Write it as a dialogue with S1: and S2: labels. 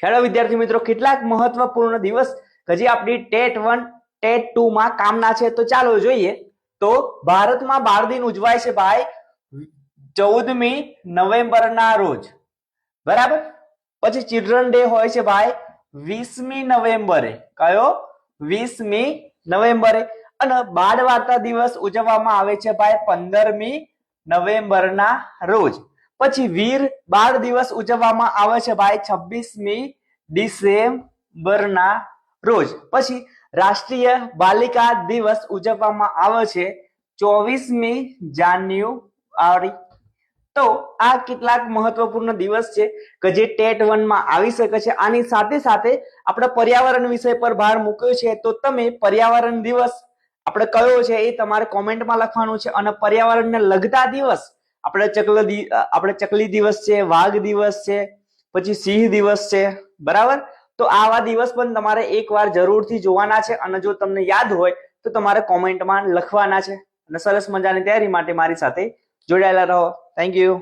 S1: Hello વિદ્યાર્થી મિત્રો, કેટલાક મહત્વપૂર્ણ દિવસ હજી આપણી ટેટ 1 ટેટ 2 માં કામના છે તો ચાલો જોઈએ। તો ભારતમાં બાળ દિન ઉજવાય છે ભાઈ 14મી નવેમ્બરના રોજ, બરાબર। પછી ચિલ્ડ્રન ડે હોય છે ભાઈ 20મી નવેમ્બરે, કયો 20મી નવેમ્બરે। અને બાળ વાર્તા દિવસ ઉજવવામાં આવે છે ભાઈ 15મી નવેમ્બરના રોજ। પછી વીર બાળ દિવસ ઉજવવામાં આવે છે ભાઈ 26મી ડિસેમ્બરના રોજ। પછી રાષ્ટ્રીય બાલિકા દિવસ ઉજવવામાં આવે છે 24મી જાન્યુઆરી। તો આ કેટલાક મહત્વપૂર્ણ દિવસ છે કે જે ટેટ 1 માં આવી શકે છે। આની સાથે સાથે આપણે પર્યાવરણ વિષય પર ભાર મૂક્યો છે, તો તમે પર્યાવરણ દિવસ આપણે કયો છે એ તમારે કોમેન્ટમાં લખવાનું છે। અને પર્યાવરણને લગતા દિવસ આપણે ચકલી દિવસ છે, વાઘ દિવસ છે, પછી સિંહ દિવસ છે, બરાબર। તો આવા દિવસ પણ તમારે એકવાર જરૂરથી જોવાના છે અને જો તમને યાદ હોય તો તમારે કોમેન્ટમાં લખવાના છે। અને સરસ મજાની તૈયારી માટે મારી સાથે જોડાયેલા રહો। Thank you.